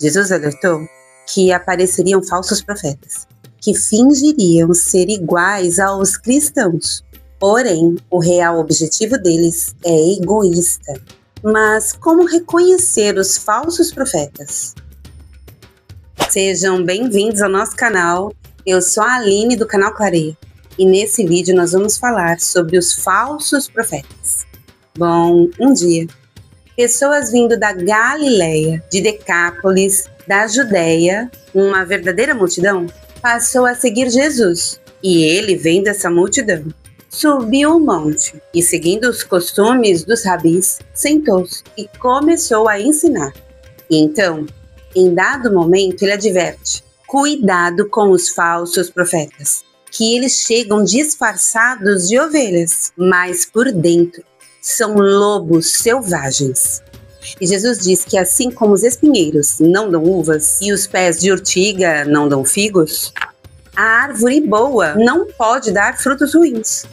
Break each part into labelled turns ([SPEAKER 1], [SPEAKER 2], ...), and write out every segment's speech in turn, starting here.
[SPEAKER 1] Jesus alertou que apareceriam falsos profetas, que fingiriam ser iguais aos cristãos. Porém, o real objetivo deles é egoísta. Mas como reconhecer os falsos profetas? Sejam bem-vindos ao nosso canal. Eu sou a Aline do canal Clareia e nesse vídeo nós vamos falar sobre os falsos profetas. Bom, um dia, pessoas vindo da Galileia, de Decápolis, da Judéia, uma verdadeira multidão, passou a seguir Jesus. E ele, vendo essa multidão, subiu o monte e, seguindo os costumes dos rabis, sentou-se e começou a ensinar. E então, em dado momento, ele adverte: cuidado com os falsos profetas, que eles chegam disfarçados de ovelhas, mas por dentro são lobos selvagens. E Jesus diz que assim como os espinheiros não dão uvas e os pés de urtiga não dão figos, a árvore boa não pode dar frutos ruins.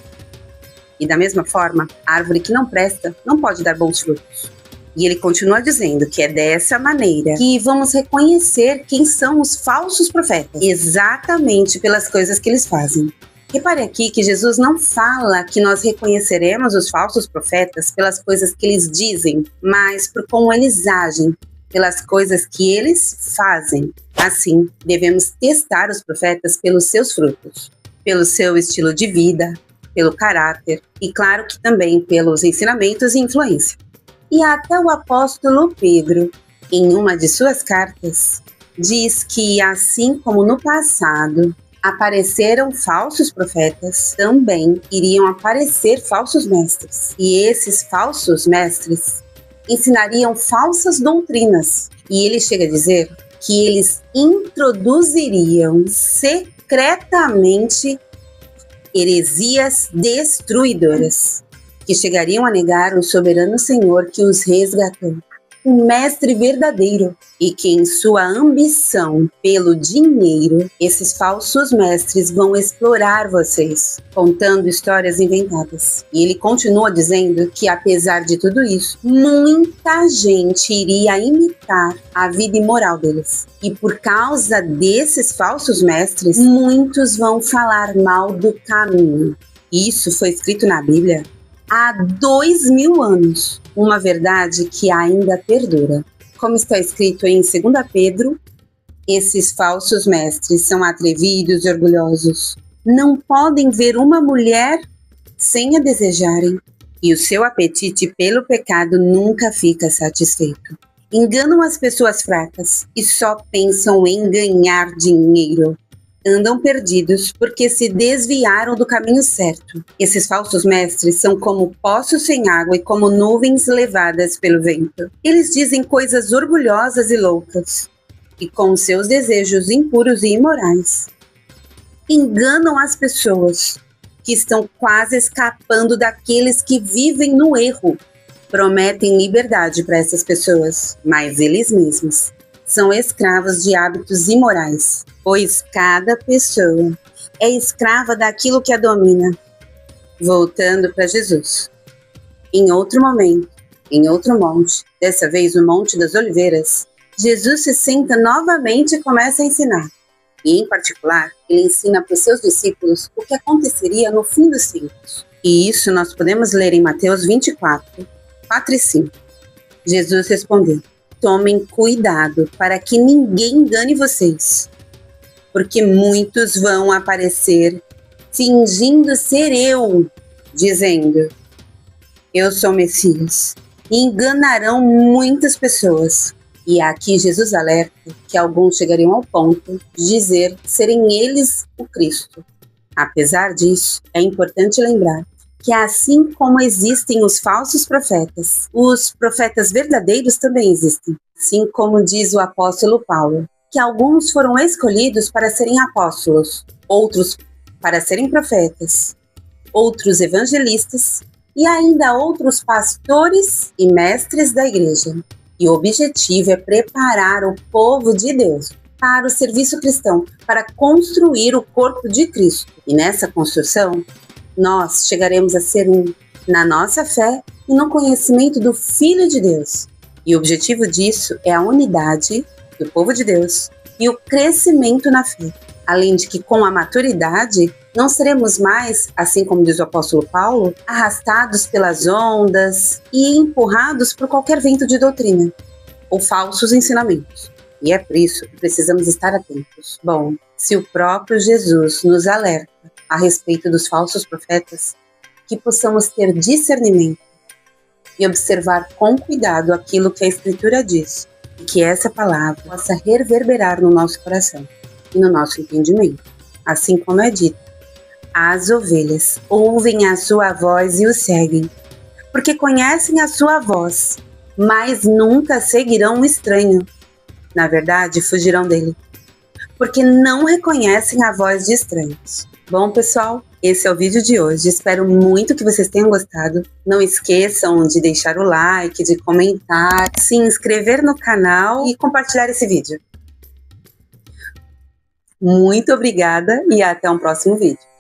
[SPEAKER 1] E da mesma forma, a árvore que não presta não pode dar bons frutos. E ele continua dizendo que é dessa maneira que vamos reconhecer quem são os falsos profetas, exatamente pelas coisas que eles fazem. Repare aqui que Jesus não fala que nós reconheceremos os falsos profetas pelas coisas que eles dizem, mas por como eles agem, pelas coisas que eles fazem. Assim, devemos testar os profetas pelos seus frutos, pelo seu estilo de vida, pelo caráter e, claro, que também pelos ensinamentos e influência. E até o apóstolo Pedro, em uma de suas cartas, diz que, assim como no passado apareceram falsos profetas, também iriam aparecer falsos mestres. E esses falsos mestres ensinariam falsas doutrinas. E ele chega a dizer que eles introduziriam secretamente heresias destruidoras, que chegariam a negar o soberano Senhor que os resgatou, o mestre verdadeiro, e que em sua ambição pelo dinheiro, esses falsos mestres vão explorar vocês, contando histórias inventadas. E ele continua dizendo que, apesar de tudo isso, muita gente iria imitar a vida imoral deles. E por causa desses falsos mestres, muitos vão falar mal do caminho. Isso foi escrito na Bíblia há 2000 anos, uma verdade que ainda perdura. Como está escrito em 2 Pedro, esses falsos mestres são atrevidos e orgulhosos. Não podem ver uma mulher sem a desejarem, e o seu apetite pelo pecado nunca fica satisfeito. Enganam as pessoas fracas e só pensam em ganhar dinheiro. Andam perdidos porque se desviaram do caminho certo. Esses falsos mestres são como poços sem água e como nuvens levadas pelo vento. Eles dizem coisas orgulhosas e loucas, e com seus desejos impuros e imorais enganam as pessoas que estão quase escapando daqueles que vivem no erro. Prometem liberdade para essas pessoas, mas eles mesmos são escravos de hábitos imorais, pois cada pessoa é escrava daquilo que a domina. Voltando para Jesus. Em outro momento, em outro monte, dessa vez o Monte das Oliveiras, Jesus se senta novamente e começa a ensinar. E, em particular, ele ensina para os seus discípulos o que aconteceria no fim dos tempos. E isso nós podemos ler em Mateus 24, 4 e 5. Jesus respondeu: tomem cuidado para que ninguém engane vocês, porque muitos vão aparecer fingindo ser eu, dizendo: eu sou Messias, e enganarão muitas pessoas. E aqui Jesus alerta que alguns chegariam ao ponto de dizer serem eles o Cristo. Apesar disso, é importante lembrar que assim como existem os falsos profetas, os profetas verdadeiros também existem. Assim como diz o apóstolo Paulo, que alguns foram escolhidos para serem apóstolos, outros para serem profetas, outros evangelistas e ainda outros pastores e mestres da igreja. E o objetivo é preparar o povo de Deus para o serviço cristão, para construir o corpo de Cristo. E nessa construção, nós chegaremos a ser um na nossa fé e no conhecimento do Filho de Deus. E o objetivo disso é a unidade do povo de Deus e o crescimento na fé. Além de que, com a maturidade, não seremos mais, assim como diz o apóstolo Paulo, arrastados pelas ondas e empurrados por qualquer vento de doutrina ou falsos ensinamentos. E é por isso que precisamos estar atentos. Bom, se o próprio Jesus nos alerta a respeito dos falsos profetas, que possamos ter discernimento e observar com cuidado aquilo que a Escritura diz, e que essa palavra possa reverberar no nosso coração e no nosso entendimento. Assim como é dito, as ovelhas ouvem a sua voz e o seguem, porque conhecem a sua voz, mas nunca seguirão um estranho. Na verdade, fugirão dele, porque não reconhecem a voz de estranhos. Bom, pessoal, esse é o vídeo de hoje. Espero muito que vocês tenham gostado. Não esqueçam de deixar o like, de comentar, se inscrever no canal e compartilhar esse vídeo. Muito obrigada e até um próximo vídeo.